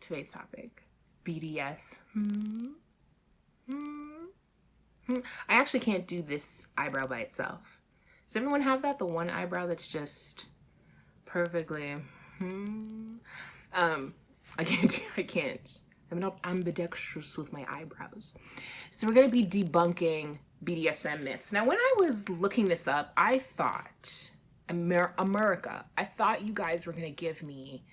today's topic, BDS. I actually can't do this eyebrow by itself. Does everyone have that? The one eyebrow that's just perfectly. I can't. I'm not ambidextrous with my eyebrows. So we're going to be debunking BDSM myths. Now, when I was looking this up, I thought, America, I thought you guys were going to give me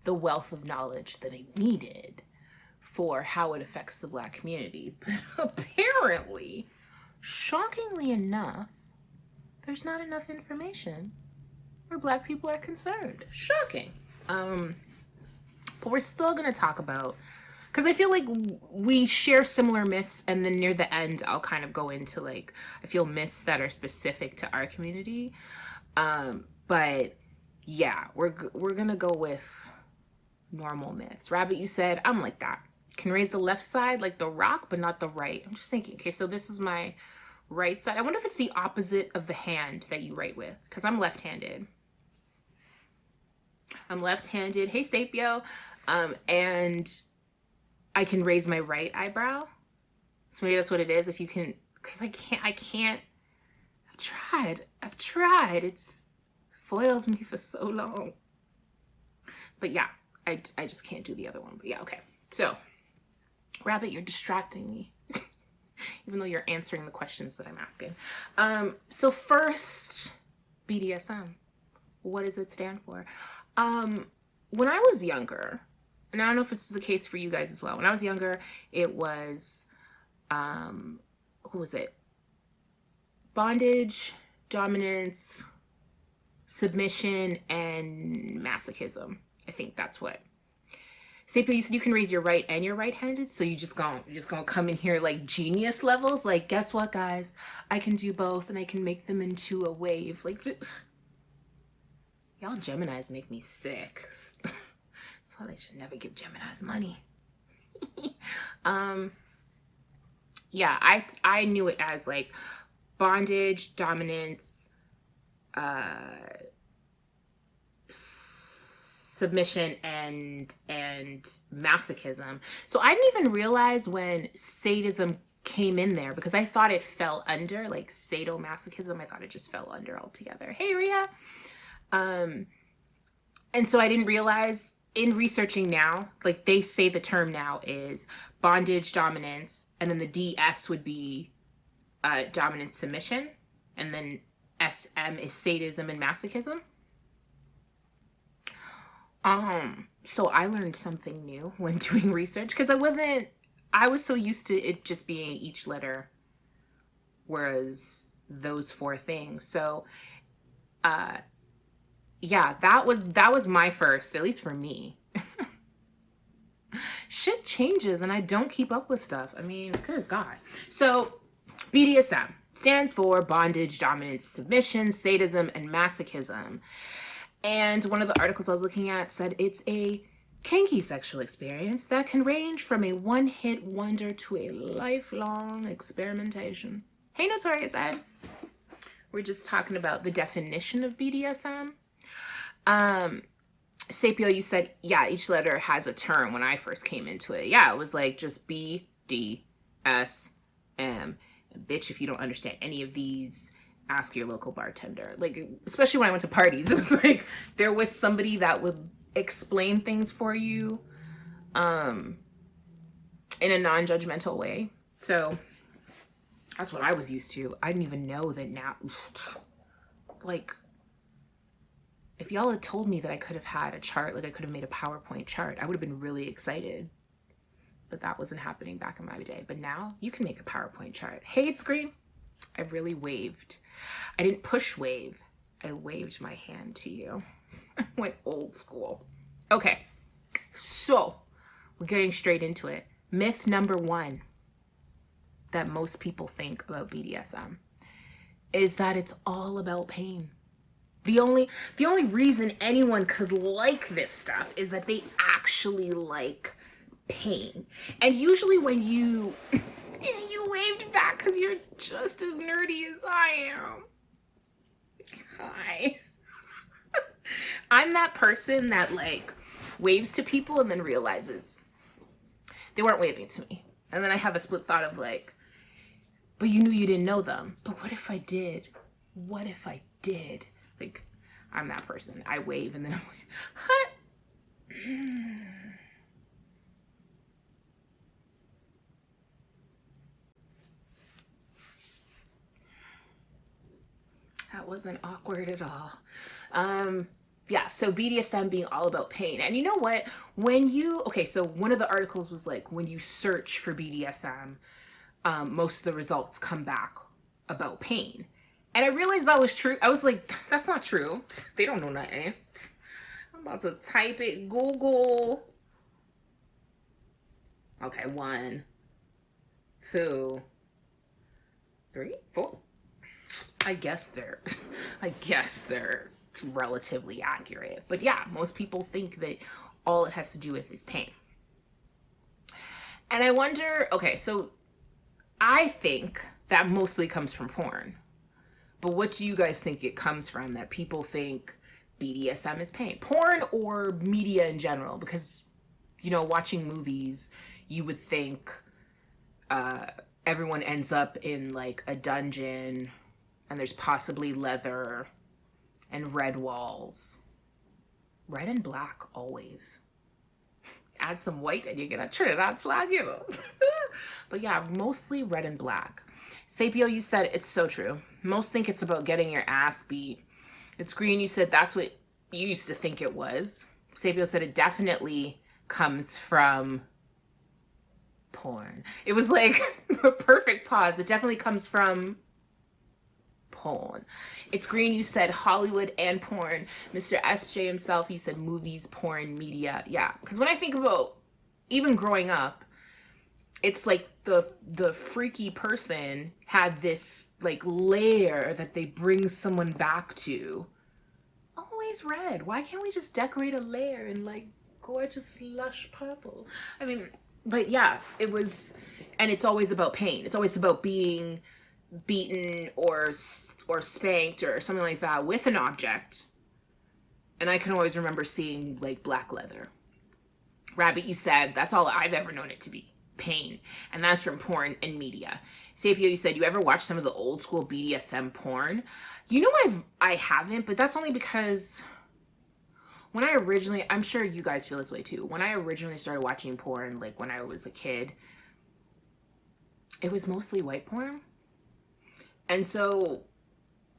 the wealth of knowledge that I needed for how it affects the Black community. But apparently, shockingly enough, there's not enough information where Black people are concerned. Shocking. But we're still going to talk about, because I feel like we share similar myths, and then near the end, I'll kind of go into, like, I feel myths that are specific to our community. But yeah, we're going to go with normal myths. Rabbit, you said, I'm like that. Can raise the left side like the rock, but not the right. I'm just thinking, okay, so this is my right side. I wonder if it's the opposite of the hand that you write with, because I'm left-handed. Hey, Sapio. And I can raise my right eyebrow. So maybe that's what it is. If you can, because I can't. I've tried. It's foiled me for so long. But yeah, I just can't do the other one. But yeah, okay. So, Rabbit, you're distracting me. Even though you're answering the questions that I'm asking. So first, BDSM. What does it stand for? When I was younger, and I don't know if it's the case for you guys as well. When I was younger, it was, who was it? Bondage, dominance, submission, and masochism. I think that's what. Sapio, you said you can raise your right and your right-handed, so you're just gonna come in here like genius levels. Like, guess what, guys? I can do both, and I can make them into a wave. Like, y'all Geminis make me sick. That's why they should never give Geminis money. Yeah, I knew it as like bondage, dominance, submission, and masochism. So I didn't even realize when sadism came in there, because I thought it fell under, like sadomasochism. I thought it just fell under altogether. Hey, Ria. And so I didn't realize, in researching now, like they say the term now is bondage, dominance, and then the DS would be dominance, submission, and then SM is sadism and masochism. So I learned something new when doing research, because I was so used to it just being each letter was those four things. So, yeah, that was my first, at least for me. Shit changes and I don't keep up with stuff. I mean, good God. So, BDSM stands for bondage, dominance, submission, sadism, and masochism. And one of the articles I was looking at said it's a kinky sexual experience that can range from a one-hit wonder to a lifelong experimentation. Hey, Notorious Ed. We're just talking about the definition of BDSM. Sapio, you said, yeah, each letter has a term. When I first came into it, yeah, it was like just B, D, S, M. And bitch, if you don't understand any of these, ask your local bartender. Like, especially when I went to parties, it was like there was somebody that would explain things for you in a non-judgmental way. So that's what I was used to. I didn't even know that now. Like, if y'all had told me that I could have had a chart, like I could have made a PowerPoint chart, I would have been really excited. But that wasn't happening back in my day. But now you can make a PowerPoint chart. Hey, it's green. I really waved. I didn't push wave. I waved my hand to you. I went old school. Okay, so we're getting straight into it. Myth number one that most people think about BDSM is that it's all about pain. The only reason anyone could like this stuff is that they actually like pain. And usually when you waved back because you're just as nerdy as I am. Hi. I'm that person that, like, waves to people and then realizes they weren't waving to me. And then I have a split thought of like, but you knew you didn't know them. But what if I did? What if I did? Like, I'm that person. I wave and then I'm like, huh? That wasn't awkward at all. Yeah, so BDSM being all about pain. And you know what? Okay, so one of the articles was like, when you search for BDSM, most of the results come back about pain. And I realized that was true. I was like, that's not true. They don't know nothing. I'm about to type it. Google. Okay, 1, 2, 3, 4. I guess they're relatively accurate. But yeah, most people think that all it has to do with is pain. And I wonder, okay, so I think that mostly comes from porn. But what do you guys think it comes from that people think BDSM is pain? Porn or media in general? Because, watching movies, you would think everyone ends up in like a dungeon and there's possibly leather and red walls. Red and black always. Add some white and you get a Trinidad flag, But yeah, mostly red and black. Sapio, you said it's so true. Most think it's about getting your ass beat. It's green, you said that's what you used to think it was. Sapio said it definitely comes from porn. It was like the perfect pause. It definitely comes from porn. It's green, you said Hollywood and porn. Mr. SJ himself, you said movies, porn, media. Yeah, because when I think about even growing up, it's like the freaky person had this like layer that they bring someone back to. Always red. Why can't we just decorate a layer in like gorgeous lush purple? I mean, but yeah, it was, and it's always about pain. It's always about being beaten or spanked or something like that with an object. And I can always remember seeing like black leather. Rabbit, you said that's all I've ever known it to be. Pain. And that's from porn and media. Sapio, you said you ever watch some of the old school BDSM porn? I haven't, but that's only because when I originally, I'm sure you guys feel this way too. When I originally started watching porn, like when I was a kid, it was mostly white porn. And so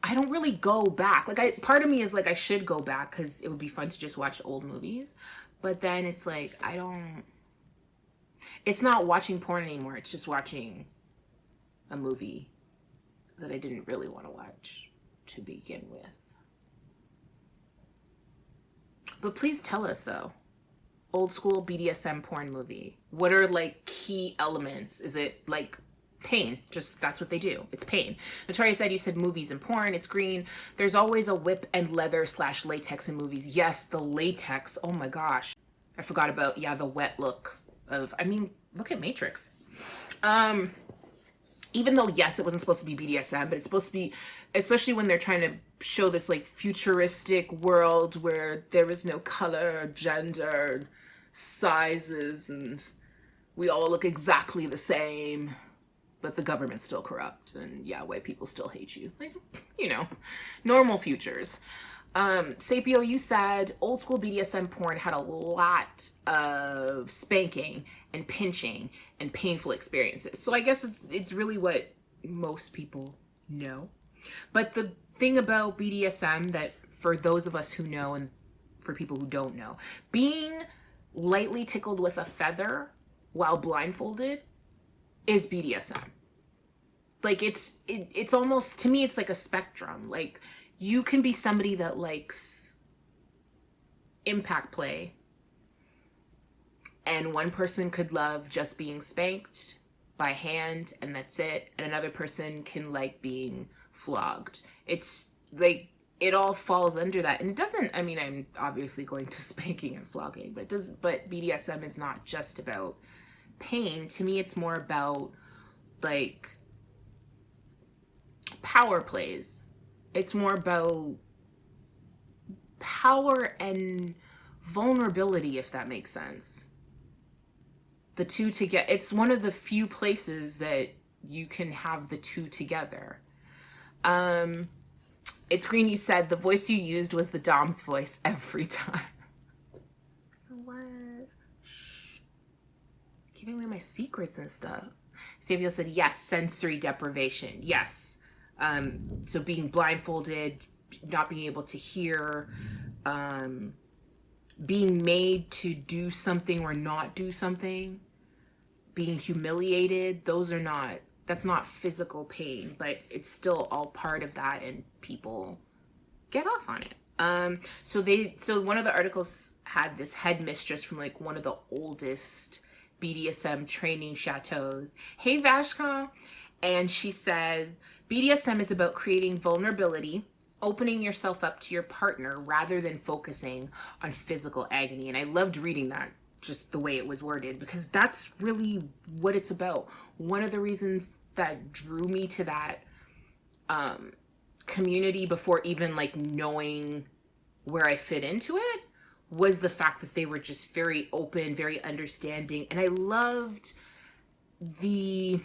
I don't really go back. Like part of me is like I should go back because it would be fun to just watch old movies. But then it's like it's not watching porn anymore. It's just watching a movie that I didn't really want to watch to begin with. But please tell us though, old school BDSM porn movie, what are like key elements? Is it like pain? Just that's what they do. It's pain. Notoria said you said movies and porn. It's green. There's always a whip and leather / latex in movies. Yes, the latex. Oh my gosh. I forgot about, the wet look of, look at Matrix. Even though, yes, it wasn't supposed to be BDSM, but it's supposed to be, especially when they're trying to show this like futuristic world where there is no color or gender, sizes, and we all look exactly the same, but the government's still corrupt, and yeah, white people still hate you. Like, normal futures. Sapio, you said old school BDSM porn had a lot of spanking and pinching and painful experiences. So I guess it's really what most people know. But the thing about BDSM that for those of us who know and for people who don't know, being lightly tickled with a feather while blindfolded is BDSM. Like it's almost, to me, it's like a spectrum. Like you can be somebody that likes impact play, and one person could love just being spanked by hand and that's it, and another person can like being flogged. It's like it all falls under that, and it doesn't, I'm obviously going to spanking and flogging, but BDSM is not just about pain. To me, it's more about like power plays. It's more about power and vulnerability, if that makes sense. The two together, it's one of the few places that you can have the two together. It's green. You said the voice you used was the Dom's voice every time. It was. Shh. Giving away my secrets and stuff. Samuel said, yes, sensory deprivation. Yes. So being blindfolded, not being able to hear, being made to do something or not do something, being humiliated, that's not physical pain, but it's still all part of that, and people get off on it. So one of the articles had this headmistress from like one of the oldest BDSM training chateaus. Hey Vashka. And she said, BDSM is about creating vulnerability, opening yourself up to your partner rather than focusing on physical agony. And I loved reading that, just the way it was worded, because that's really what it's about. One of the reasons that drew me to that community before even like knowing where I fit into it was the fact that they were just very open, very understanding. And I loved the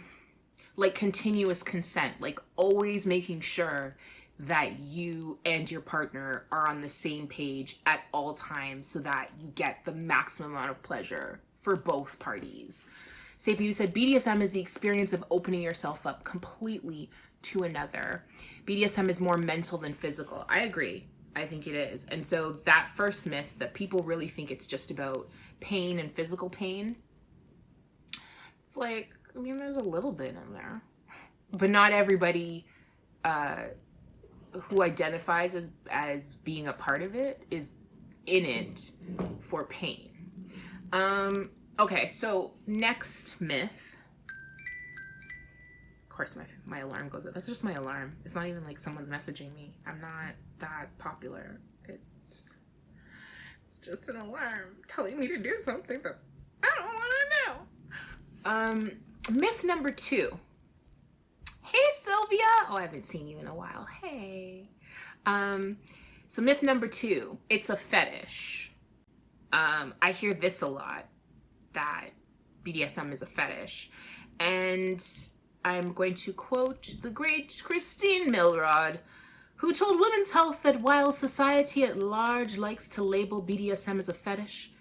like continuous consent, like always making sure that you and your partner are on the same page at all times so that you get the maximum amount of pleasure for both parties. Sapio said BDSM is the experience of opening yourself up completely to another. BDSM is more mental than physical. I agree. I think it is. And so that first myth that people really think it's just about pain and physical pain, it's like, I mean, there's a little bit in there, but not everybody who identifies as being a part of it is in it for pain. Okay, so next myth. Of course, my alarm goes up. That's just my alarm. It's not even like someone's messaging me. I'm not that popular. It's just an alarm telling me to do something that I don't want to know. Myth number 2. Hey, Sylvia. Oh, I haven't seen you in a while. Hey. So myth number 2, it's a fetish. I hear this a lot, that BDSM is a fetish. And I'm going to quote the great Christine Milrod, who told Women's Health that while society at large likes to label BDSM as a fetish,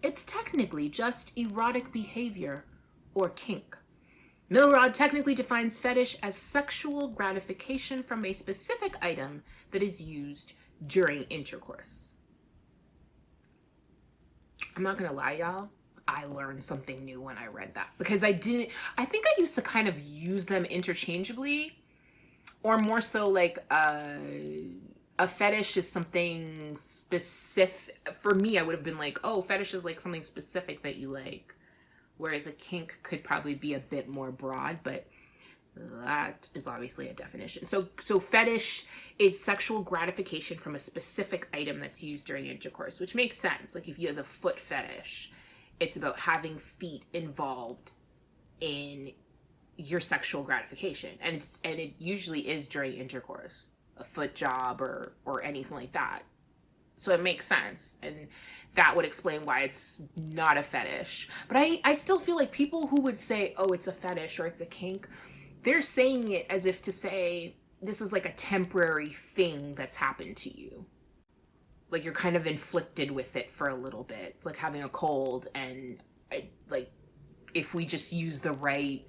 it's technically just erotic behavior or kink. Milrod technically defines fetish as sexual gratification from a specific item that is used during intercourse. I'm not gonna lie, y'all. I learned something new when I read that, because I think I used to kind of use them interchangeably, or more so like a fetish is something specific. For me, I would have been like, oh, fetish is like something specific that you like, whereas a kink could probably be a bit more broad, but that is obviously a definition. So fetish is sexual gratification from a specific item that's used during intercourse, which makes sense. Like if you have a foot fetish, it's about having feet involved in your sexual gratification, and it usually is during intercourse, a foot job or anything like that. So it makes sense, and that would explain why it's not a fetish. But I still feel like people who would say, oh, it's a fetish or it's a kink, they're saying it as if to say this is like a temporary thing that's happened to you. Like you're kind of inflicted with it for a little bit. It's like having a cold, and like if we just use the right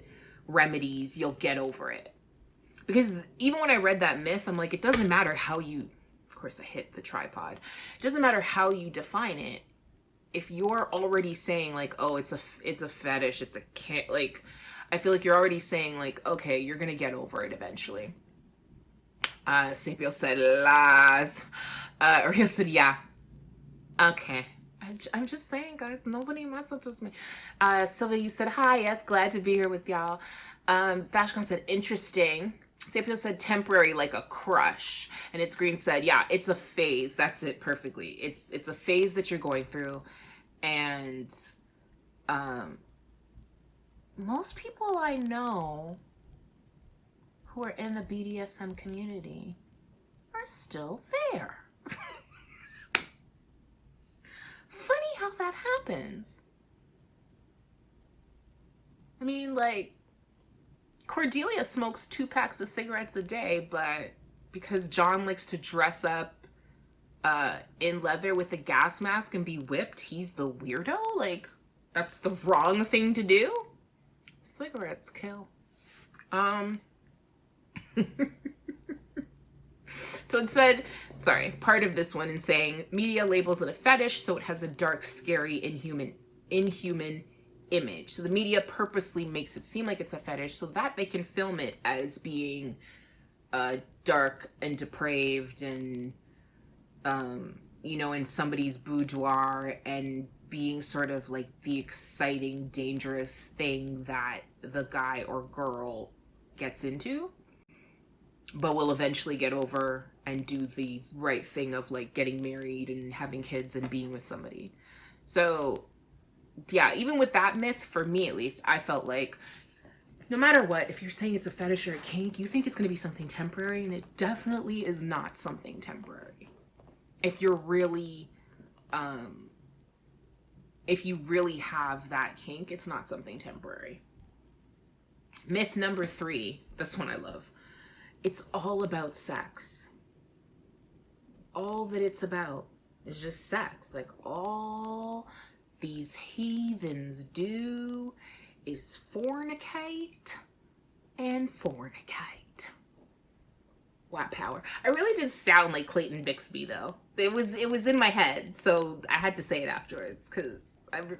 remedies, you'll get over it. Because even when I read that myth, I'm like, it doesn't matter how you, of course I hit the tripod, it doesn't matter how you define it. If you're already saying like, oh, it's a fetish, it's a kink, like I feel like you're already saying like, okay, you're gonna get over it eventually. Sapio said lies. Rio said yeah. Okay. I'm just saying, guys, nobody messages me. Sylvia, you said hi. Yes, glad to be here with y'all. Vashkon said interesting. Sapio said temporary, like a crush. And It's Green said, yeah, it's a phase. That's it perfectly. It's a phase that you're going through. And most people I know who are in the BDSM community are still there. how that happens. I mean, like, Cordelia smokes 2 packs of cigarettes a day, but because John likes to dress up in leather with a gas mask and be whipped, he's the weirdo? Like, that's the wrong thing to do? Cigarettes kill. So it said, sorry, part of this one in saying, media labels it a fetish, so it has a dark, scary, inhuman image. So the media purposely makes it seem like it's a fetish so that they can film it as being dark and depraved and, in somebody's boudoir and being sort of like the exciting, dangerous thing that the guy or girl gets into, but will eventually get over and do the right thing of like getting married and having kids and being with somebody. So yeah, even with that myth, for me at least, I felt like no matter what, if you're saying it's a fetish or a kink, you think it's going to be something temporary, and it definitely is not something temporary. If you're really, if you really have that kink, it's not something temporary. Myth number 3, this one I love. It's all about sex. All that it's about is just sex. Like, all these heathens do is fornicate and fornicate. White power. I really did sound like Clayton Bixby, though. It was in my head, so I had to say it afterwards because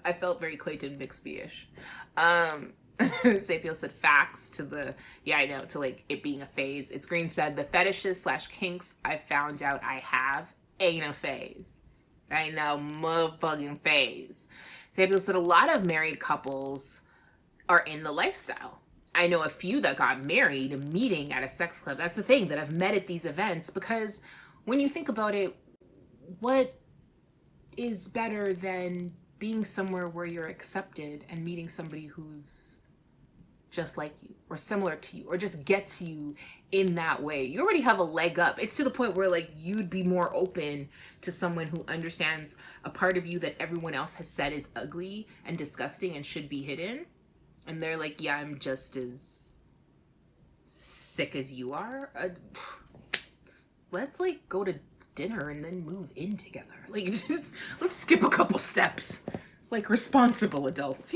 I felt very Clayton Bixby-ish. Sapio said facts to the, yeah, I know, to like it being a phase. It's Green said the fetishes / kinks I found out I have ain't a phase. Ain't no motherfucking phase. Sapio said a lot of married couples are in the lifestyle. I know a few that got married meeting at a sex club. That's the thing, that I've met at these events, because when you think about it, what is better than being somewhere where you're accepted and meeting somebody who's just like you or similar to you or just gets you in that way? You already have a leg up. It's to the point where like you'd be more open to someone who understands a part of you that everyone else has said is ugly and disgusting and should be hidden. And they're like, yeah, I'm just as sick as you are. Let's like go to dinner and then move in together. Like, just let's skip a couple steps, like responsible adults,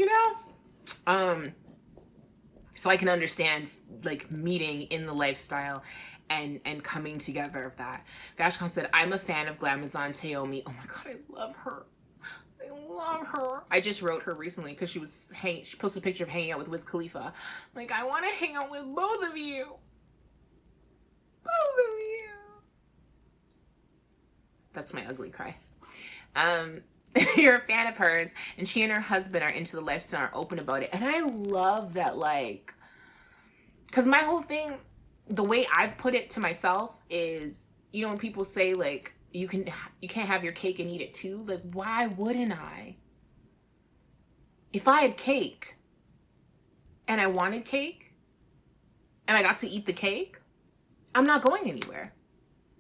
So I can understand like meeting in the lifestyle and coming together of that. Vashcon said, I'm a fan of Glamazon Taomi. Oh my god, I love her. I love her. I just wrote her recently because she posted a picture of hanging out with Wiz Khalifa. Like, I want to hang out with both of you. Both of you. That's my ugly cry. You're a fan of hers, and she and her husband are into the lifestyle, are open about it. And I love that, like, because my whole thing, the way I've put it to myself is, when people say, like, you can't have your cake and eat it too. Like, why wouldn't I? If I had cake and I wanted cake and I got to eat the cake, I'm not going anywhere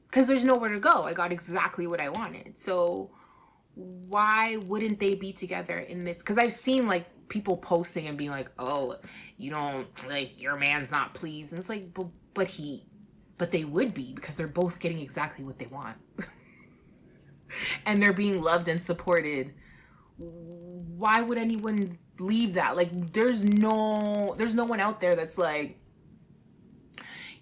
because there's nowhere to go. I got exactly what I wanted. So why wouldn't they be together in this? Because I've seen like people posting and being like, oh, you don't, like, your man's not pleased. And it's like, but they would be, because they're both getting exactly what they want. And they're being loved and supported. Why would anyone leave that? Like, there's no one out there that's like,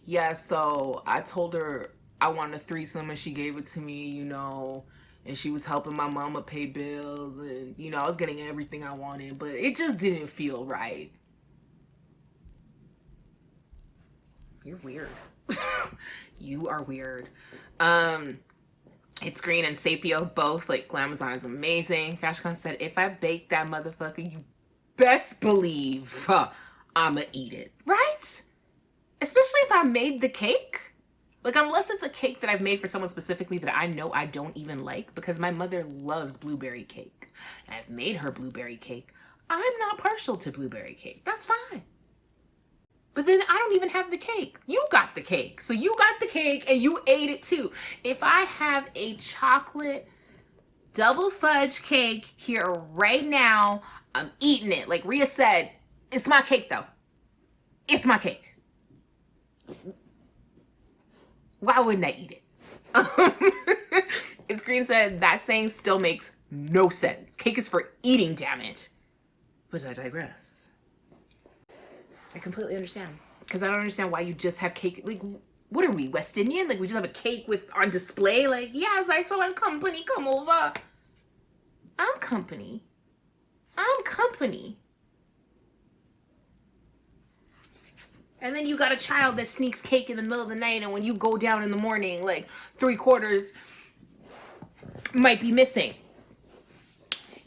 yeah, so I told her I wanted a threesome and she gave it to me, and she was helping my mama pay bills, and I was getting everything I wanted, but it just didn't feel right. You're weird. You are weird. It's Green and Sapio both, like, Glamazon is amazing. Fashcon said, if I bake that motherfucker, you best believe I'ma eat it. Right? Especially if I made the cake. Like, unless it's a cake that I've made for someone specifically that I know I don't even like, because my mother loves blueberry cake. And I've made her blueberry cake. I'm not partial to blueberry cake. That's fine. But then I don't even have the cake. You got the cake. So you got the cake and you ate it too. If I have a chocolate double fudge cake here right now. I'm eating it. Like Rhea said, it's my cake though. It's my cake. Why wouldn't I eat it? It's Green said, that saying still makes no sense. Cake is for eating, damn it. But I digress. I completely understand. Because I don't understand why you just have cake. Like, what are we, West Indian? Like, we just have a cake with on display? Like, yes, I saw company come over. I'm company. I'm company. And then you got a child that sneaks cake in the middle of the night, and when you go down in the morning, like 3/4 might be missing.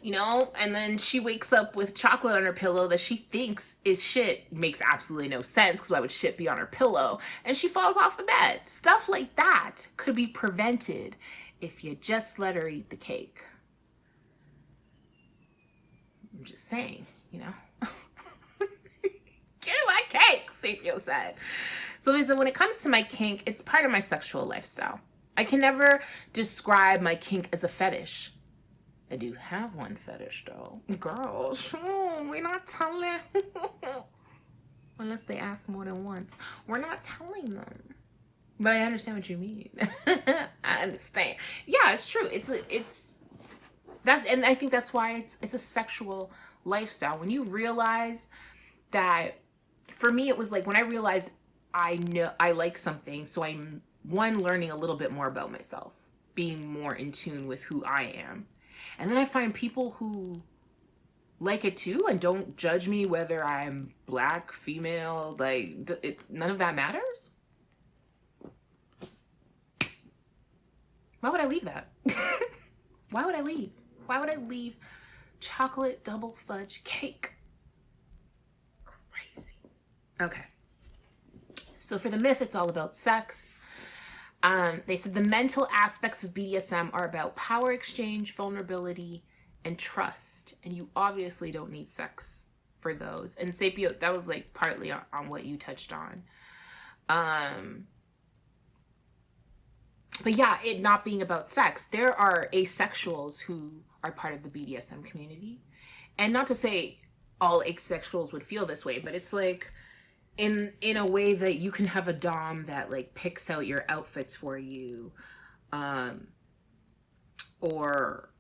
You know, and then she wakes up with chocolate on her pillow that she thinks is shit. Makes absolutely no sense, because why would shit be on her pillow? And she falls off the bed. Stuff like that could be prevented if you just let her eat the cake. I'm just saying, you know. Give me my cake, Safio said. So he said, when it comes to my kink, it's part of my sexual lifestyle. I can never describe my kink as a fetish. I do have one fetish, though. Girls, we're not telling. Unless they ask more than once. We're not telling them. But I understand what you mean. I understand. Yeah, it's true. It's that, and I think that's why it's a sexual lifestyle. When you realize that, for me, it was like when I realized I know I like something, so I'm learning a little bit more about myself, being more in tune with who I am. And then I find people who like it too and don't judge me whether I'm black, female, like none of that matters. Why would I leave that? Why would I leave? Why would I leave chocolate double fudge cake? Crazy. Okay. So for the myth, it's all about sex. They said the mental aspects of BDSM are about power exchange, vulnerability, and trust. And you obviously don't need sex for those. And Sapio, that was like partly on what you touched on. But yeah, it not being about sex. There are asexuals who are part of the BDSM community. And not to say all asexuals would feel this way, but it's like in a way that you can have a dom that like picks out your outfits for you, or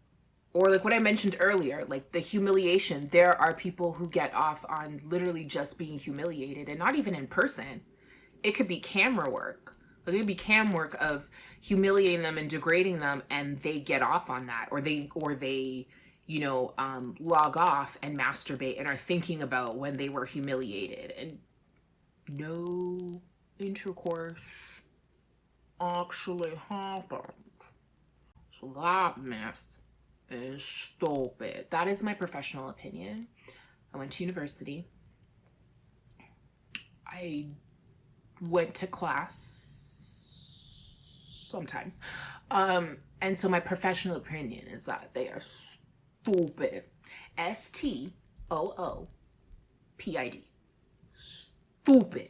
like what I mentioned earlier, like the humiliation. There are people who get off on literally just being humiliated, and not even in person. It could be camera work. Like it could be cam work of humiliating them and degrading them, and they get off on that, or they you know, log off and masturbate and are thinking about when they were humiliated, and no intercourse actually happened. So that myth is stupid. That is my professional opinion. I went to university. I went to class sometimes. And so my professional opinion is that they are stupid. STOOPID. Stupid.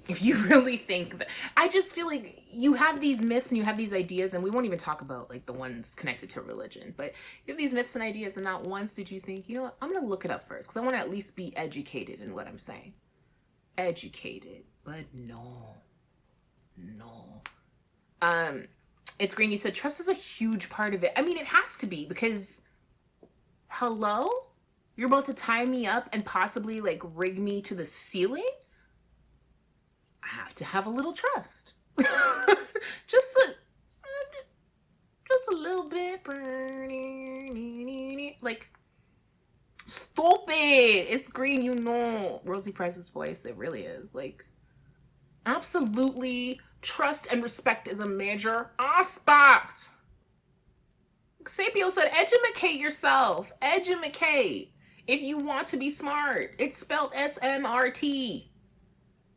If you really think that, I just feel like you have these myths and you have these ideas, and we won't even talk about like the ones connected to religion, but you have these myths and ideas, and not once did you think, you know what, I'm gonna look it up first because I want to at least be educated in what I'm saying. Educated, but no. It's Green. You said trust is a huge part of it. I mean, it has to be, because hello, you're about to tie me up and possibly like rig me to the ceiling. I have to have a little trust. just a little bit. Like, stupid. It's Green, you know. Rosie Price's voice, it really is. Like, absolutely, trust and respect is a major aspect. Sapio said, educate yourself. Educate. If you want to be smart, it's spelled SMRT.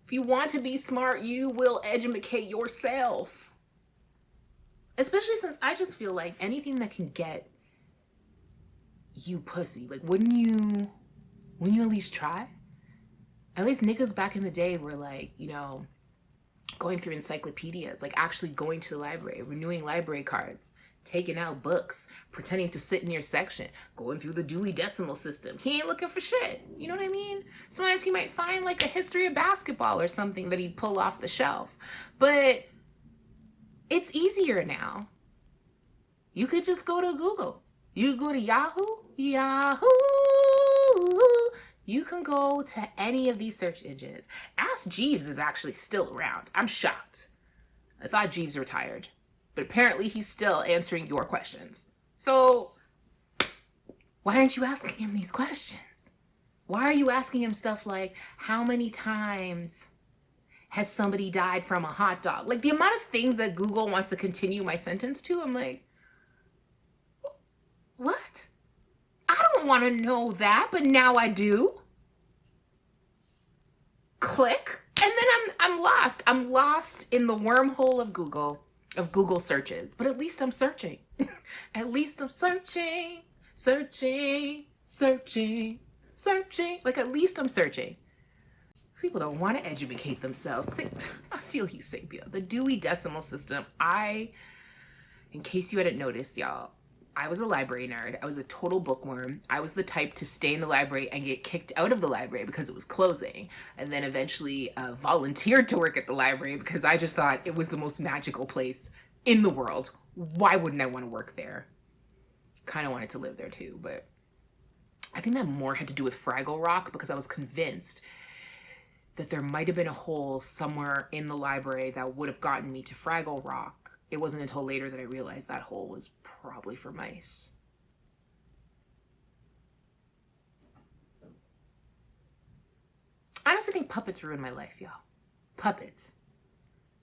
If you want to be smart, you will educate yourself. Especially since I just feel like anything that can get you pussy, like, wouldn't you at least try? At least niggas back in the day were like, you know, going through encyclopedias, like actually going to the library, renewing library cards, taking out books, pretending to sit in your section, going through the Dewey Decimal System. He ain't looking for shit. You know what I mean? Sometimes he might find like a history of basketball or something that he'd pull off the shelf. But it's easier now. You could just go to Google. You go to Yahoo. You can go to any of these search engines. Ask Jeeves is actually still around. I'm shocked. I thought Jeeves retired, but apparently he's still answering your questions. So why aren't you asking him these questions? Why are you asking him stuff like, how many times has somebody died from a hot dog? Like, the amount of things that Google wants to continue my sentence to, I'm like, what? I don't want to know that, but now I do. Click, and then I'm lost. I'm lost in the wormhole of Google searches. But at least I'm searching. At least I'm searching. Like, at least I'm searching. People don't want to educate themselves. I feel you, Sapia. The Dewey Decimal System. In case you hadn't noticed, y'all, I was a library nerd. I was a total bookworm. I was the type to stay in the library and get kicked out of the library because it was closing. And then eventually volunteered to work at the library because I just thought it was the most magical place in the world. Why wouldn't I want to work there? Kind of wanted to live there too, but I think that more had to do with Fraggle Rock because I was convinced that there might have been a hole somewhere in the library that would have gotten me to Fraggle Rock. It wasn't until later that I realized that hole was probably for mice. I honestly think puppets ruined my life, y'all. Puppets.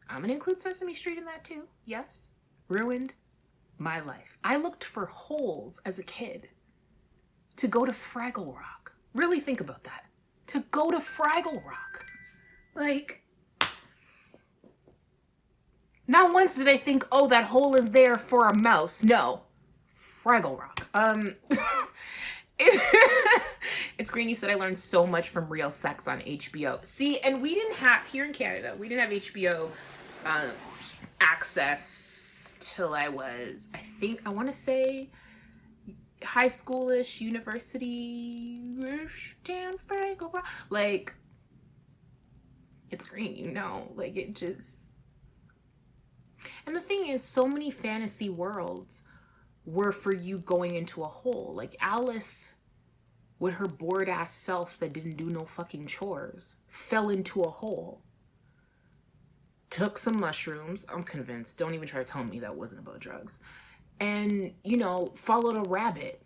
I'm gonna include Sesame Street in that too. Yes. Ruined my life. I looked for holes as a kid to go to Fraggle Rock. Really think about that. To go to Fraggle Rock. Like, not once did I think, oh, that hole is there for a mouse. No. Fraggle Rock. It's green. You said I learned so much from Real Sex on HBO. See, and we didn't have, here in Canada, we didn't have HBO access till I was, I want to say high schoolish, university-ish, down Fraggle Rock. Like, it's green, you know, like it just. And the thing is, so many fantasy worlds were for you going into a hole. Like Alice, with her bored ass self that didn't do no fucking chores, fell into a hole. Took some mushrooms, I'm convinced. Don't even try to tell me that wasn't about drugs. And, you know, followed a rabbit.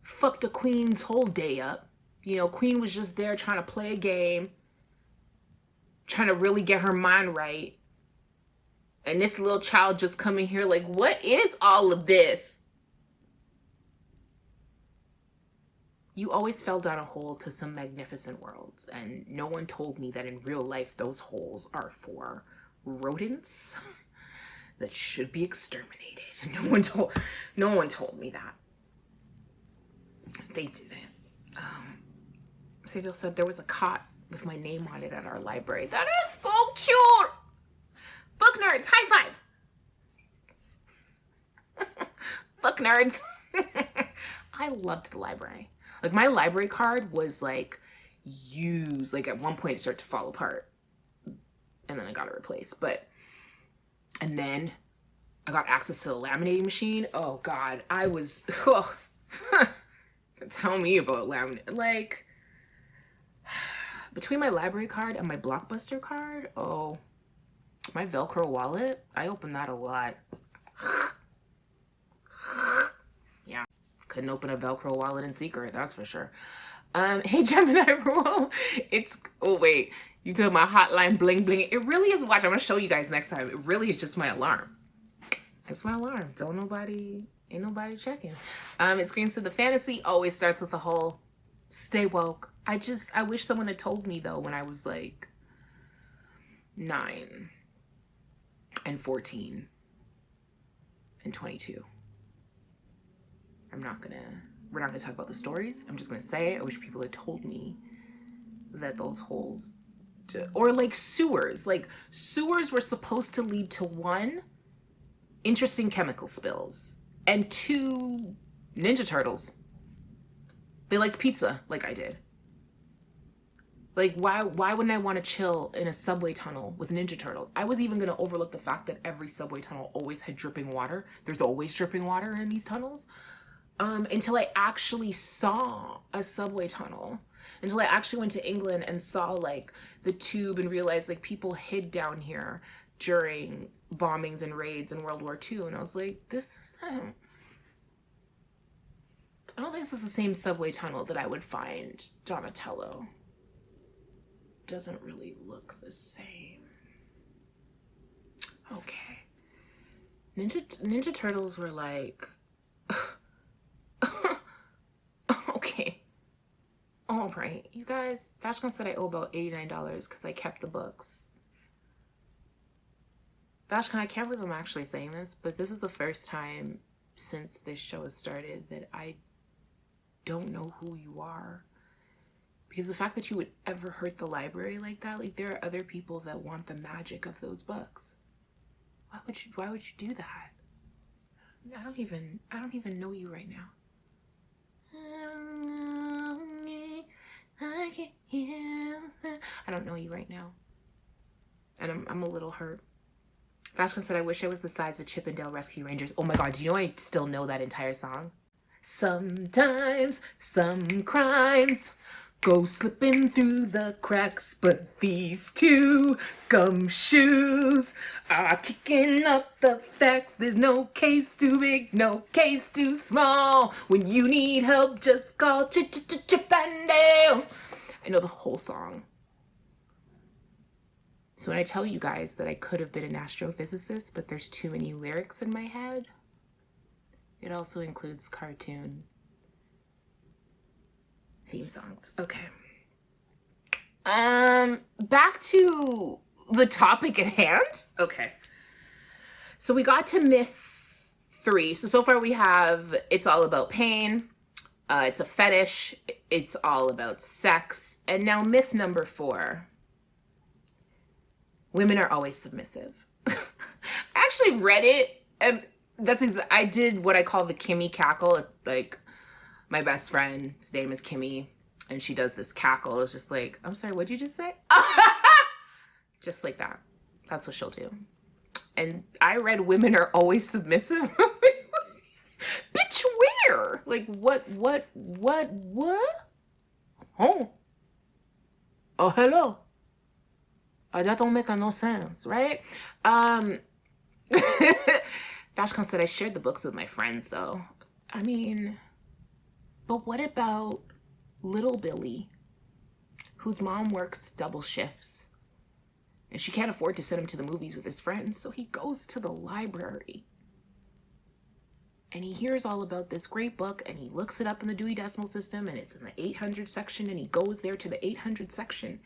Fucked a queen's whole day up. You know, queen was just there trying to play a game. Trying to really get her mind right. And this little child just coming here like, what is all of this? You always fell down a hole to some magnificent worlds, and no one told me that in real life those holes are for rodents that should be exterminated. No one told me that. They didn't. Samuel said there was a cot with my name on it at our library. That is so cute. Book nerds, high five. Book nerds. I loved the library. Like, my library card was like used. Like, at one point it started to fall apart, and then I got it replaced. And then I got access to the laminating machine. Oh God, I was. Oh, tell me about laminate. Like, between my library card and my Blockbuster card, oh, my Velcro wallet, I opened that a lot. Yeah, couldn't open a Velcro wallet in secret, that's for sure. Hey Gemini rule, oh wait, you feel my hotline bling bling. It really is, watch, I'm gonna show you guys next time. It really is just my alarm. It's my alarm. Ain't nobody checking. It's green, so the fantasy always starts with a whole stay woke. I wish someone had told me though when I was like 9 and 14 and 22. We're not gonna talk about the stories. I'm just gonna say I wish people had told me that those holes, or like sewers were supposed to lead to one, interesting chemical spills, and 2 Ninja Turtles. They liked pizza like I did. Like, why wouldn't I want to chill in a subway tunnel with Ninja Turtles? I was even going to overlook the fact that every subway tunnel always had dripping water. There's always dripping water in these tunnels. Until I actually saw a subway tunnel. Until I actually went to England and saw, like, the tube and realized, like, people hid down here during bombings and raids in World War II. And I was like, I don't think this is the same subway tunnel that I would find Donatello. Doesn't really look the same. Okay. Ninja Turtles were like... Okay. All right. You guys, Vashkon said I owe about $89 because I kept the books. Vashkon, I can't believe I'm actually saying this, but this is the first time since this show has started that I don't know who you are. Because the fact that you would ever hurt the library like that, like, there are other people that want the magic of those books. Why would you do that? I don't even know you right now. I don't know you right now. And I'm a little hurt. Vashkon said, I wish I was the size of Chippendale Rescue Rangers. Oh my god, do you know I still know that entire song? Sometimes some crimes go slipping through the cracks, but these 2 gumshoes are kicking up the facts. There's no case too big, no case too small. When you need help, just call Chippendales. I know the whole song. So when I tell you guys that I could have been an astrophysicist, but there's too many lyrics in my head, it also includes cartoon theme songs. Okay. Back to the topic at hand. Okay. So we got to myth 3. So far we have it's all about pain. It's a fetish. It's all about sex. And now myth number 4. Women are always submissive. I actually read it, and I did what I call the Kimmy cackle. Like, my best friend, his name is Kimmy, and she does this cackle. It's just like, I'm sorry, what'd you just say? Just like that. That's what she'll do. And I read women are always submissive. Bitch, where? Like, what? Oh, hello. That don't make no sense, right? Vashkon said I shared the books with my friends, though. I mean, but what about little Billy, whose mom works double shifts, and she can't afford to send him to the movies with his friends, so he goes to the library, and he hears all about this great book, and he looks it up in the Dewey Decimal System, and it's in the 800 section, and he goes there to the 800 section,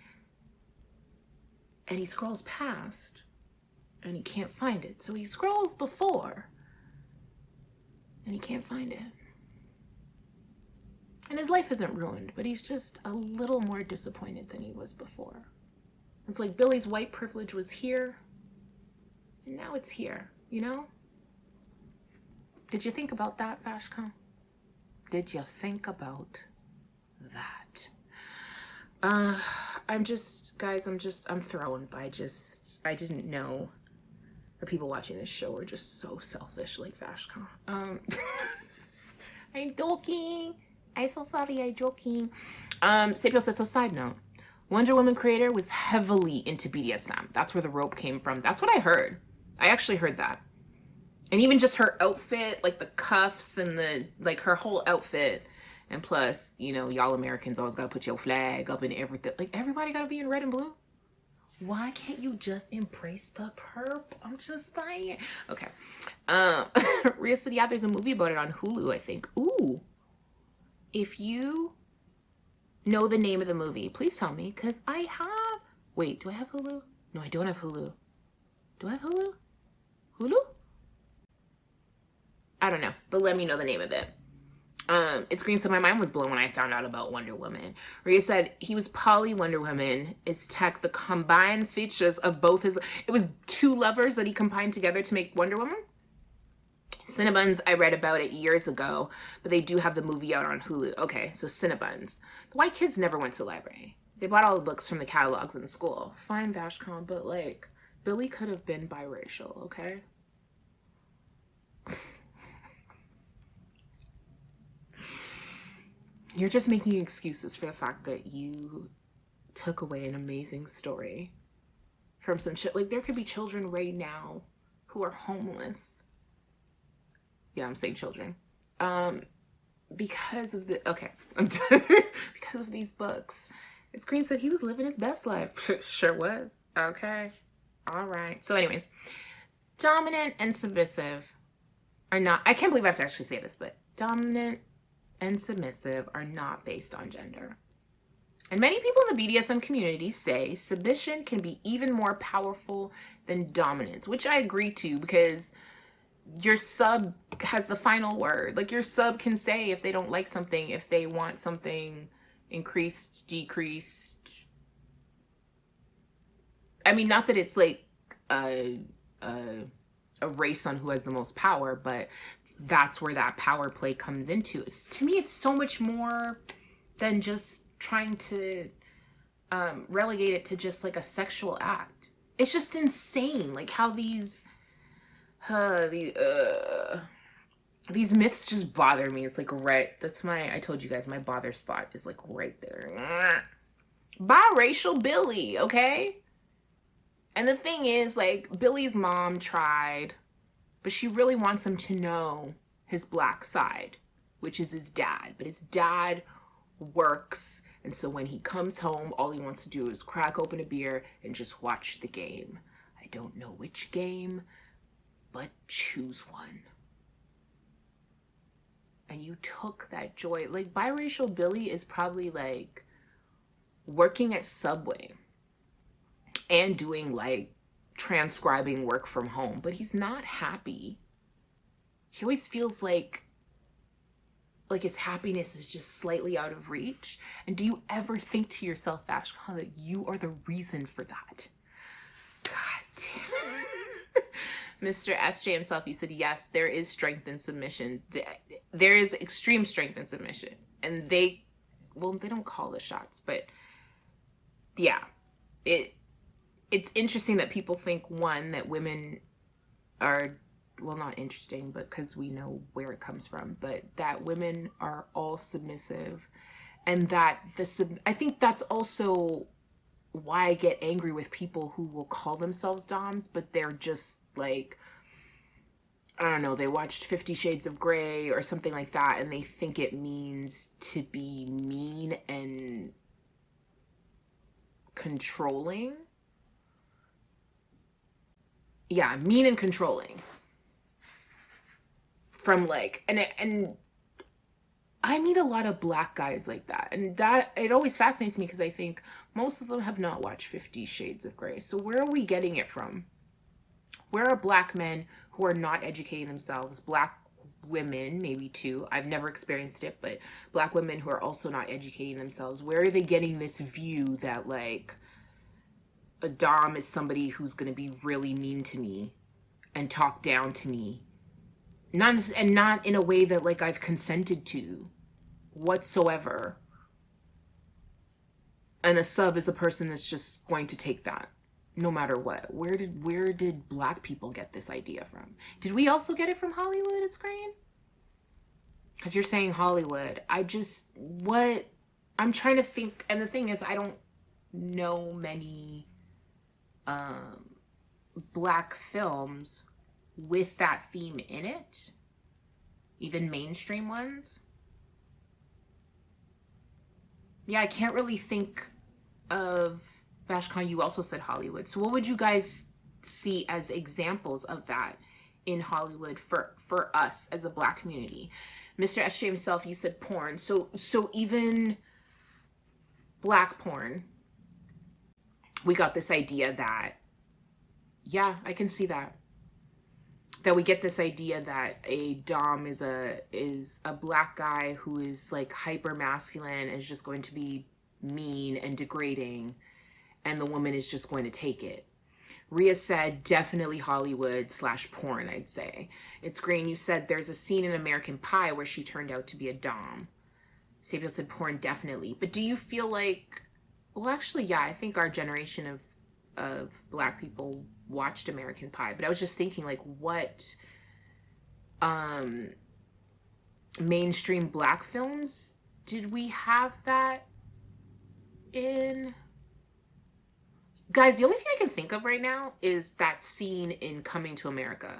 and he scrolls past, and he can't find it. So he scrolls before, and he can't find it. And his life isn't ruined, but he's just a little more disappointed than he was before. It's like Billy's white privilege was here, and now it's here, you know? Did you think about that, Vashkon? Did you think about that? I'm thrown by I didn't know the people watching this show were just so selfish like Vashkon. I'm joking. I'm so sorry, I'm joking. Sapio said, so side note, Wonder Woman creator was heavily into BDSM. That's where the rope came from. That's what I heard. I actually heard that. And even just her outfit, like the cuffs and her whole outfit. And plus, you know, y'all Americans always gotta put your flag up and everything. Like, everybody gotta be in red and blue? Why can't you just embrace the purple? I'm just saying. Okay. Rhea said, yeah, there's a movie about it on Hulu, I think. Ooh. If you know the name of the movie, please tell me, because I have... Wait, do I have Hulu? No, I don't have Hulu. Do I have Hulu? Hulu? I don't know, but let me know the name of it. It's green, so my mind was blown when I found out about Wonder Woman. Rhea said he was poly Wonder Woman. Is tech the combined features of both his... It was 2 lovers that he combined together to make Wonder Woman? Cinnabons, I read about it years ago, but they do have the movie out on Hulu. Okay, so Cinnabons. The white kids never went to the library. They bought all the books from the catalogs in school. Fine, Vashcon, but like, Billy could have been biracial, okay? You're just making excuses for the fact that you took away an amazing story from some shit. Like, there could be children right now who are homeless. Yeah, I'm saying children. Because of the, okay, I'm done. Because of these books. As Green said, he was living his best life. Sure was. Okay. All right. So anyways, dominant and submissive are not, I can't believe I have to actually say this, but dominant and submissive are not based on gender. And many people in the BDSM community say submission can be even more powerful than dominance, which I agree to, because your sub has the final word. Like, your sub can say if they don't like something, if they want something increased, decreased. I mean, not that it's like a race on who has the most power, but that's where that power play comes into. To me, it's so much more than just trying to relegate it to just like a sexual act. It's just insane, like how these myths just bother me. It's like right, that's I told you guys my bother spot is like right there. Biracial Billy, okay? And the thing is, like, Billy's mom tried, but she really wants him to know his black side, which is his dad. But his dad works, and so when he comes home, all he wants to do is crack open a beer and just watch the game. I don't know which game, but choose one. And you took that joy. Like, biracial Billy is probably like working at Subway and doing like transcribing work from home, but he's not happy. He always feels like his happiness is just slightly out of reach. And do you ever think to yourself, Vashcon, that you are the reason for that? God. Mr. SJ himself, you said, yes, there is strength in submission. There is extreme strength in submission. And they don't call the shots, but yeah, it's interesting that people think, one, that women are, well, not interesting, but because we know where it comes from, but that women are all submissive, and that I think that's also why I get angry with people who will call themselves doms, but they're just like, I don't know, they watched 50 Shades of Grey or something like that, and they think it means to be mean and controlling. Yeah, mean and controlling. From like, and I meet a lot of black guys like that, and that, it always fascinates me because I think most of them have not watched 50 Shades of Grey. So where are we getting it from? Where are black men who are not educating themselves, black women maybe too, I've never experienced it, but black women who are also not educating themselves, where are they getting this view that like a dom is somebody who's going to be really mean to me and talk down to me, not in a way that like I've consented to whatsoever, and a sub is a person that's just going to take that no matter what? Where did black people get this idea from? Did we also get it from Hollywood? It's Screen? Because you're saying Hollywood. I'm trying to think, and the thing is, I don't know many black films with that theme in it, even mainstream ones. Yeah, I can't really think of, Vashcon, you also said Hollywood. So what would you guys see as examples of that in Hollywood for us as a black community? Mr. SJ himself, you said porn. So even black porn, we got this idea that, yeah, I can see that. That we get this idea that a dom is a black guy who is like hyper masculine and is just going to be mean and degrading, and the woman is just going to take it. Rhea said definitely Hollywood / porn, I'd say. It's Green, you said there's a scene in American Pie where she turned out to be a dom. Sabiel said porn definitely. But do you feel like, well, actually, yeah, I think our generation of black people watched American Pie, but I was just thinking like what mainstream black films did we have that in? Guys, the only thing I can think of right now is that scene in Coming to America.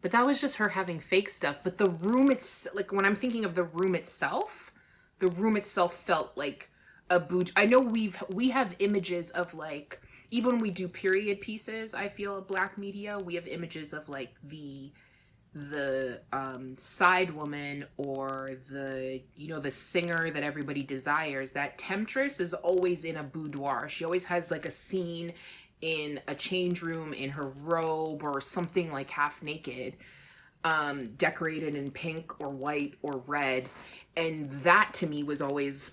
But that was just her having fake stuff. But the room, it's like when I'm thinking of the room itself felt like a boot. I know we have images of like, even when we do period pieces, I feel black media, we have images of like the side woman or the, you know, the singer that everybody desires. That temptress is always in a boudoir. She always has like a scene in a change room in her robe or something, like half naked, decorated in pink or white or red. And that to me was always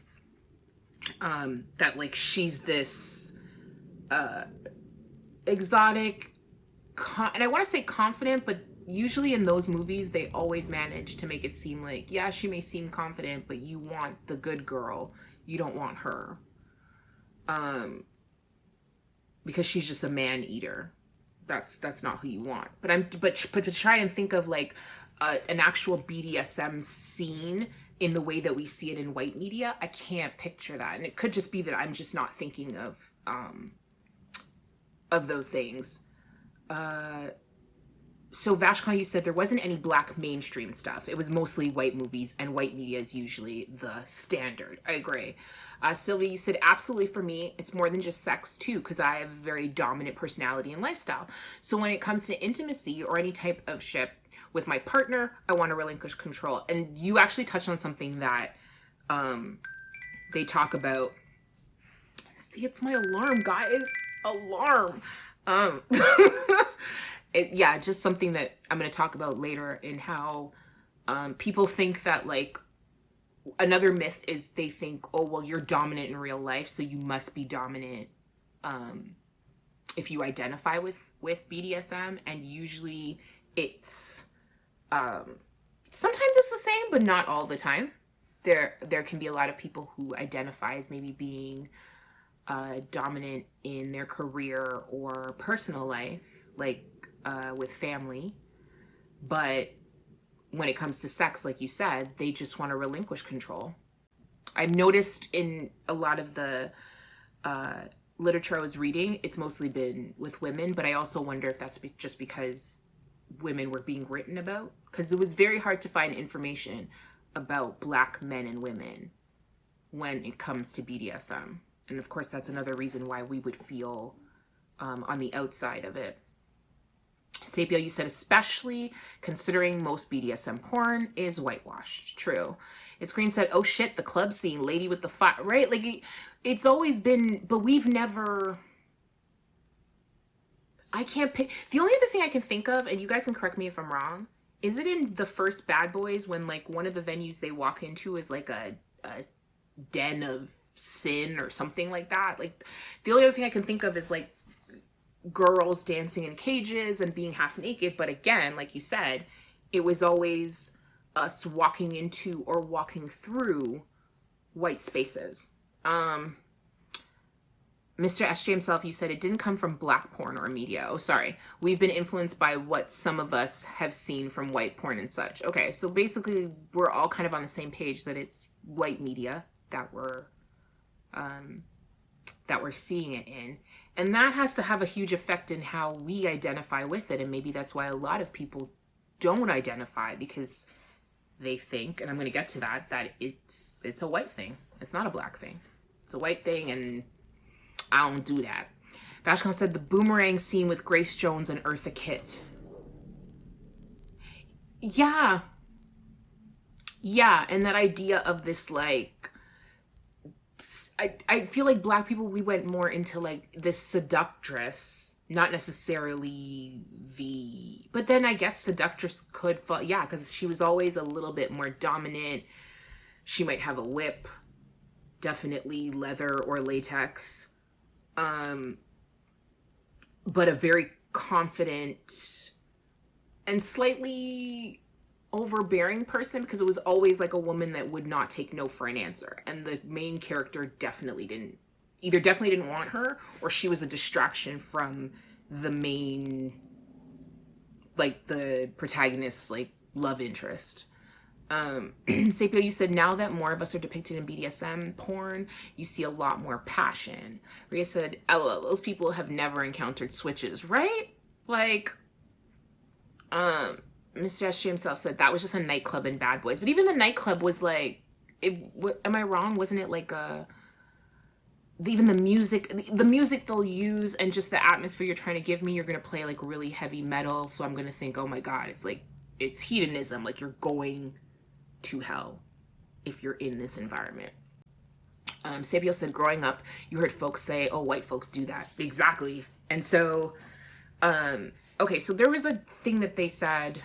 that like she's this exotic, and I want to say confident, but usually in those movies they always manage to make it seem like, yeah, she may seem confident, but you want the good girl, you don't want her, because she's just a man eater. That's not who you want. But to try and think of like an actual BDSM scene in the way that we see it in white media, I can't picture that. And it could just be that I'm just not thinking of those things. So Vashkon, you said there wasn't any black mainstream stuff. It was mostly white movies, and white media is usually the standard. I agree. Sylvia, you said absolutely. For me, it's more than just sex too, because I have a very dominant personality and lifestyle. So when it comes to intimacy or any type of ship with my partner, I want to relinquish control. And you actually touched on something that they talk about. See, it's my alarm, guys. Alarm. Yeah, just something that I'm going to talk about later, in how people think that, like, another myth is they think, oh, well, you're dominant in real life, so you must be dominant if you identify with BDSM. And usually it's sometimes it's the same, but not all the time. There can be a lot of people who identify as maybe being dominant in their career or personal life, like with family, but when it comes to sex, like you said, they just want to relinquish control. I've noticed in a lot of the literature I was reading, it's mostly been with women, but I also wonder if that's just because women were being written about, because it was very hard to find information about black men and women when it comes to BDSM. And of course, that's another reason why we would feel on the outside of it. Sapio, you said especially considering most BDSM porn is whitewashed. True. It's Green said, oh shit, the club scene, lady with the fire, right? Like, it's always been, but we've never, I can't pick. The only other thing I can think of, and you guys can correct me if I'm wrong, is it in the first Bad Boys when like one of the venues they walk into is like a den of sin or something like that? Like, the only other thing I can think of is like girls dancing in cages and being half naked. But again, like you said, it was always us walking into or walking through white spaces. Mr. SJ himself, you said it didn't come from black porn or media. Oh, sorry. We've been influenced by what some of us have seen from white porn and such. Okay, so basically we're all kind of on the same page that it's white media that we're seeing it in. And that has to have a huge effect in how we identify with it. And maybe that's why a lot of people don't identify, because they think, and I'm going to get to that, that it's a white thing. It's not a black thing. It's a white thing, and I don't do that. Vashkon said the boomerang scene with Grace Jones and Eartha Kitt. Yeah. Yeah, and that idea of this, like, I feel like black people, we went more into like this seductress, not necessarily but then I guess seductress could fall, yeah, because she was always a little bit more dominant. She might have a whip, definitely leather or latex. but a very confident and slightly overbearing person, because it was always like a woman that would not take no for an answer. And the main character definitely didn't want her, or she was a distraction from the main, like the protagonist's like love interest. Sapio, you said now that more of us are depicted in BDSM porn, you see a lot more passion. Ria said, LOL, those people have never encountered switches, right? Like, Mr. SJ himself said that was just a nightclub in Bad Boys. But even the nightclub was like, am I wrong? Wasn't it like even the music they'll use and just the atmosphere you're trying to give me, you're going to play like really heavy metal. So I'm going to think, oh my God, it's like, it's hedonism. Like you're going to hell if you're in this environment. Sabio said, growing up, you heard folks say, oh, white folks do that. Exactly. And so, okay, so there was a thing that they said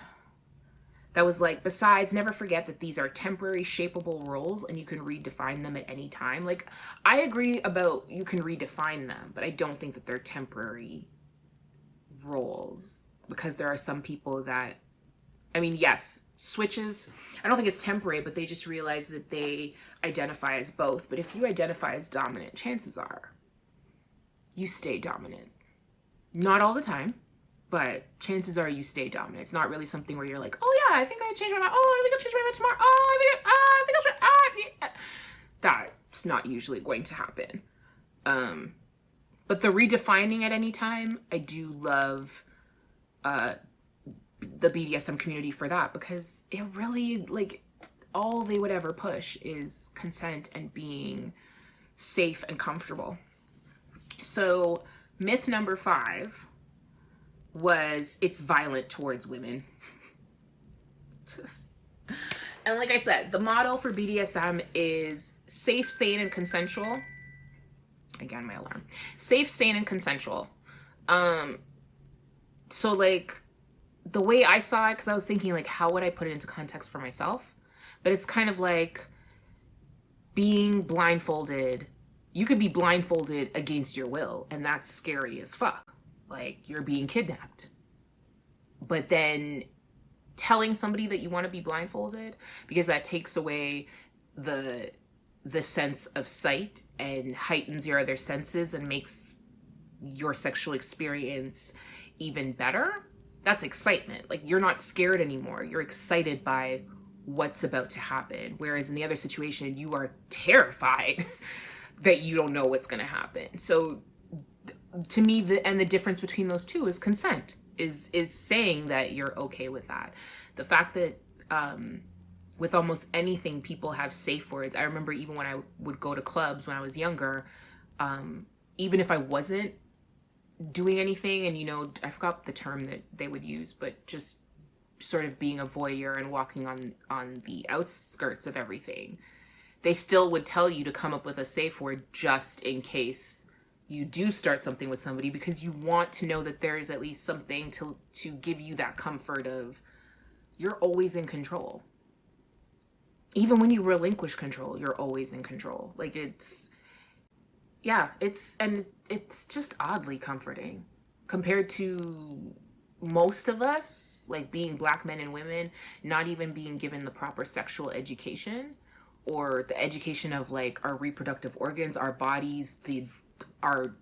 that was like, besides, never forget that these are temporary shapeable roles and you can redefine them at any time. Like, I agree about you can redefine them, but I don't think that they're temporary roles, because there are some people that, I mean, yes, switches, I don't think it's temporary, but they just realize that they identify as both. But if you identify as dominant, chances are you stay dominant. Not all the time, but chances are you stay dominant. It's not really something where you're like, oh yeah, I think I changed my mind. Oh, I think I'll change my mind tomorrow. Oh, I think I'll try. That's not usually going to happen. But the redefining at any time, I do love the BDSM community for that, because it really, like, all they would ever push is consent and being safe and comfortable. So myth number 5 was it's violent towards women. And like I said, the motto for BDSM is safe, sane, and consensual. Again, my alarm. Safe, sane, and consensual. So like the way I saw it, because I was thinking like, how would I put it into context for myself? But it's kind of like being blindfolded. You could be blindfolded against your will, and that's scary as fuck. Like you're being kidnapped. But then telling somebody that you want to be blindfolded, because that takes away the sense of sight and heightens your other senses and makes your sexual experience even better. That's excitement. Like you're not scared anymore. You're excited by what's about to happen. Whereas in the other situation, you are terrified that you don't know what's going to happen. So to me, the difference between those two is consent, is saying that you're okay with that. The fact that with almost anything, people have safe words. I remember even when I would go to clubs when I was younger, even if I wasn't doing anything, and I forgot the term that they would use, but just sort of being a voyeur and walking on the outskirts of everything, they still would tell you to come up with a safe word just in case you do start something with somebody, because you want to know that there is at least something to give you that comfort of you're always in control. Even when you relinquish control, you're always in control. Like it's just oddly comforting compared to most of us, like being Black men and women, not even being given the proper sexual education or the education of like our reproductive organs, our bodies, our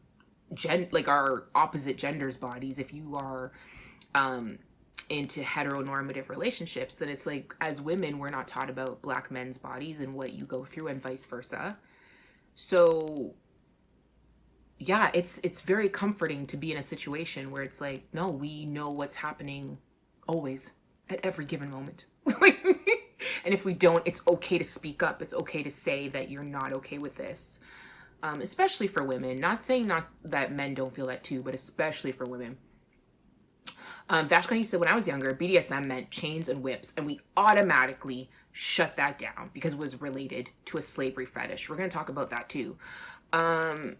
opposite genders' bodies. If you are into heteronormative relationships, then it's like, as women, we're not taught about Black men's bodies and what you go through, and vice versa. So yeah, it's very comforting to be in a situation where it's like, no, we know what's happening always at every given moment. And if we don't, it's okay to speak up. It's okay to say that you're not okay with this. Especially for women. Not saying that men don't feel that too, but especially for women. Vashkani said, when I was younger, BDSM meant chains and whips, and we automatically shut that down because it was related to a slavery fetish. We're going to talk about that too. And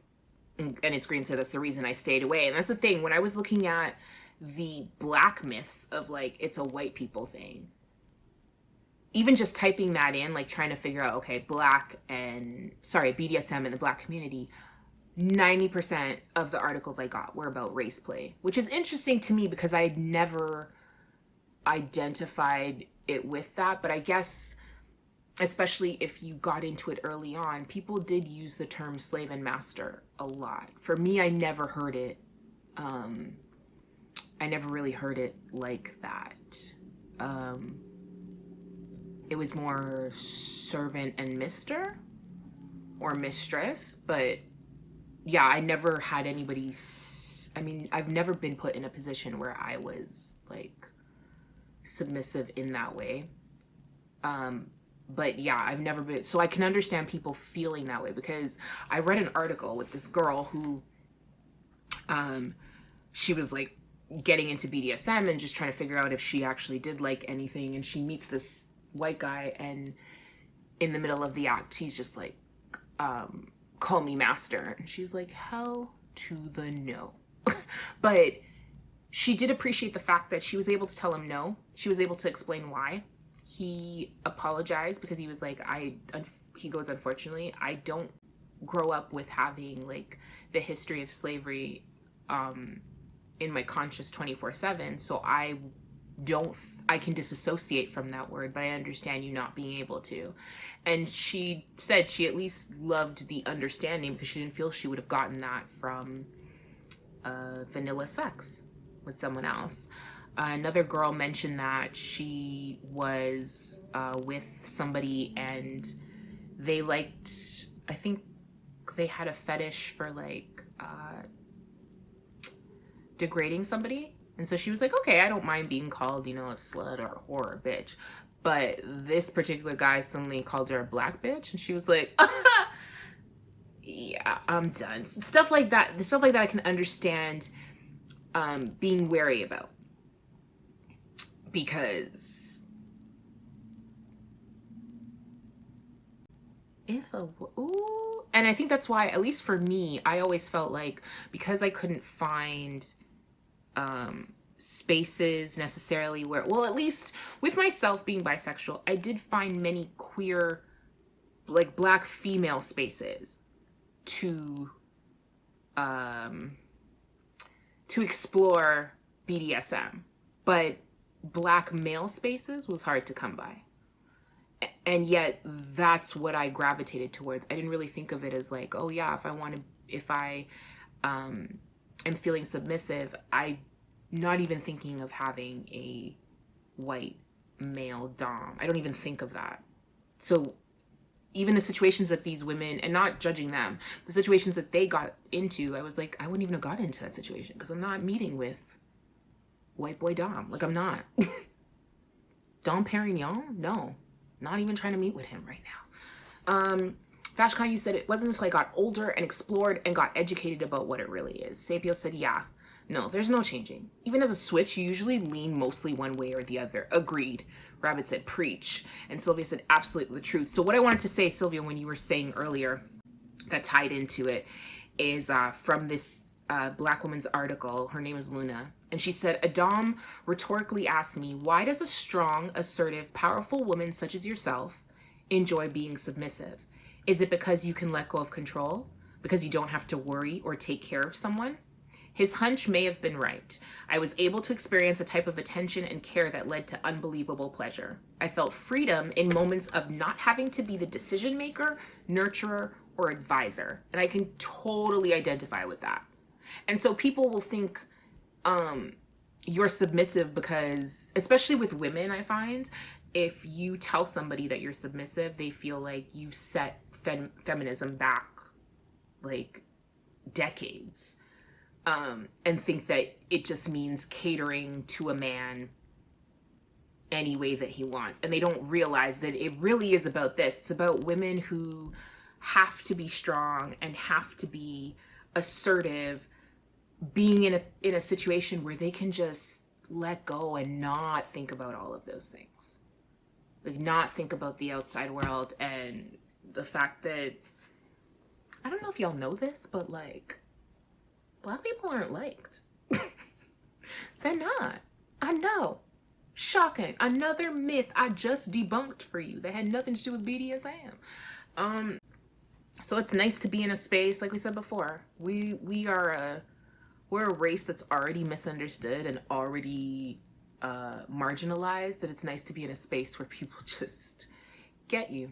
it's Green said that's the reason I stayed away. And that's the thing, when I was looking at the Black myths of like, it's a white people thing, even just typing that in, like trying to figure out, okay, BDSM in the Black community, 90% of the articles I got were about race play, which is interesting to me because I had never identified it with that. But I guess, especially if you got into it early on, people did use the term slave and master a lot. For me, I never heard it. I never really heard it like that. Um, it was more servant and mister or mistress, but yeah, I never had anybody. I mean, I've never been put in a position where I was like submissive in that way. But yeah, I've never been. So I can understand people feeling that way because I read an article with this girl who, she was like getting into BDSM and just trying to figure out if she actually did like anything. And she meets this white guy, and in the middle of the act, he's just like, call me master. And she's like, hell to the no. But she did appreciate the fact that she was able to tell him no. She was able to explain why. He apologized because he was like, he goes, unfortunately, I don't grow up with having like the history of slavery in my conscious 24/7, so I can disassociate from that word, but I understand you not being able to. And she said she at least loved the understanding because she didn't feel she would have gotten that from vanilla sex with someone else. Another girl mentioned that she was with somebody and they liked, I think they had a fetish for like degrading somebody. And so she was like, okay, I don't mind being called, you know, a slut or a whore or a bitch. But this particular guy suddenly called her a black bitch. And she was like, yeah, I'm done. Stuff like that. The stuff like that I can understand being wary about. Because if a, ooh, and I think that's why, at least for me, I always felt like because I couldn't find spaces necessarily where, well, at least with myself being bisexual, I did find many queer, like black female spaces to explore BDSM, but black male spaces was hard to come by. And yet that's what I gravitated towards. I didn't really think of it as like, oh yeah, if I am feeling submissive, I not even thinking of having a white male dom. I don't even think of that. So even the situations that these women, and not judging them, the situations that they got into, I was like, I wouldn't even have gotten into that situation because I'm not meeting with white boy dom. Like, I'm not. Dom Perignon? No. Not even trying to meet with him right now. Vashcon, you said it wasn't until I got older and explored and got educated about what it really is. Sapio said, yeah. No, there's no changing. Even as a switch, you usually lean mostly one way or the other. Agreed. Rabbit said, preach. And Sylvia said, absolutely the truth. So what I wanted to say, Sylvia, when you were saying earlier that tied into it, is from this black woman's article. Her name is Luna. And she said, a dom rhetorically asked me, why does a strong, assertive, powerful woman such as yourself enjoy being submissive? Is it because you can let go of control? Because you don't have to worry or take care of someone? His hunch may have been right. I was able to experience a type of attention and care that led to unbelievable pleasure. I felt freedom in moments of not having to be the decision maker, nurturer, or advisor. And I can totally identify with that. And so people will think you're submissive because, especially with women, I find, if you tell somebody that you're submissive, they feel like you've set feminism back like decades. And think that it just means catering to a man any way that he wants. And they don't realize that it really is about this. It's about women who have to be strong and have to be assertive, being in a situation where they can just let go and not think about all of those things. Like, not think about the outside world and the fact that, I don't know if y'all know this, but like, Black people aren't liked. They're not. I know. Shocking. Another myth I just debunked for you that had nothing to do with BDSM. So it's nice to be in a space, like we said before. We're a race that's already misunderstood and already marginalized, that it's nice to be in a space where people just get you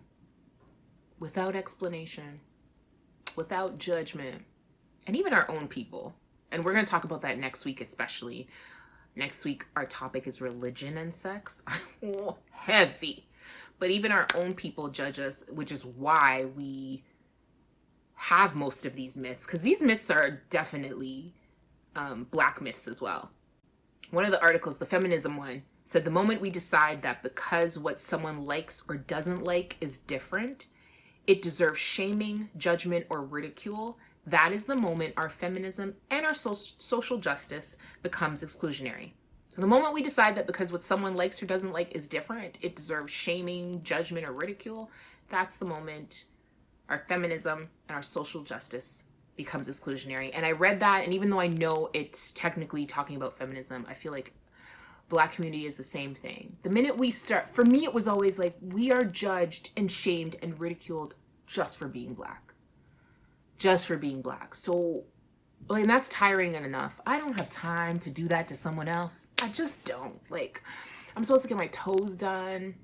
without explanation, without judgment, and even our own people. And we're going to talk about that next week, especially. Next week, our topic is religion and sex. Heavy. But even our own people judge us, which is why we have most of these myths, because these myths are definitely Black myths as well. One of the articles, the feminism one, said the moment we decide that because what someone likes or doesn't like is different, it deserves shaming, judgment, or ridicule, that is the moment our feminism and our social justice becomes exclusionary. So the moment we decide that because what someone likes or doesn't like is different, it deserves shaming, judgment, or ridicule, that's the moment our feminism and our social justice becomes exclusionary. And I read that, and even though I know it's technically talking about feminism, I feel like Black community is the same thing. The minute we start, for me, it was always like, we are judged and shamed and ridiculed just for being Black. Just for being Black. So, like, that's tiring enough. I don't have time to do that to someone else. I just don't. Like, I'm supposed to get my toes done.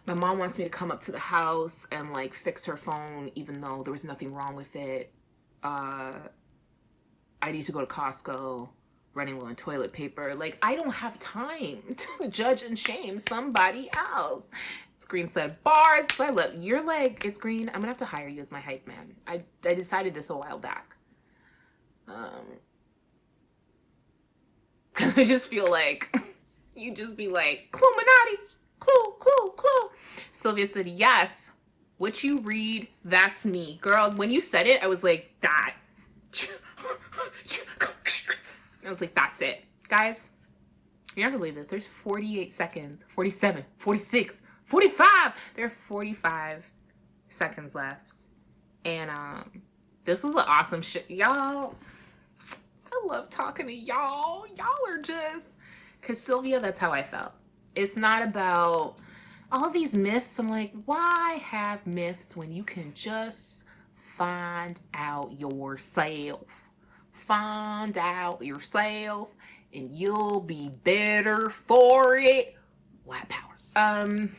My mom wants me to come up to the house and, like, fix her phone, even though there was nothing wrong with it. I need to go to Costco, running low on toilet paper. Like, I don't have time to judge and shame somebody else. It's Green said, bars. So I look, you're like, it's Green, I'm gonna have to hire you as my hype man. I decided this a while back. Because I just feel like you just be like, Cluminati, clue. Sylvia said, yes, what you read, that's me. Girl, when you said it, I was like, that. I was like, that's it. Guys, you're not gonna believe this. There's 48 seconds, 47, 46, 45. There are 45 seconds left. And this was an awesome shit. Y'all, I love talking to y'all. Y'all are just, because Sylvia, that's how I felt. It's not about all these myths. I'm like, why have myths when you can just find out yourself? Find out yourself and you'll be better for it. White power. I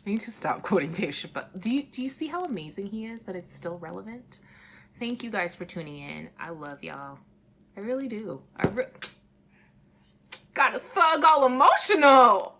need to stop quoting Dave Chappelle. Do you see how amazing he is, that it's still relevant? Thank you guys for tuning in. I love y'all. I really do. Got a thug all emotional.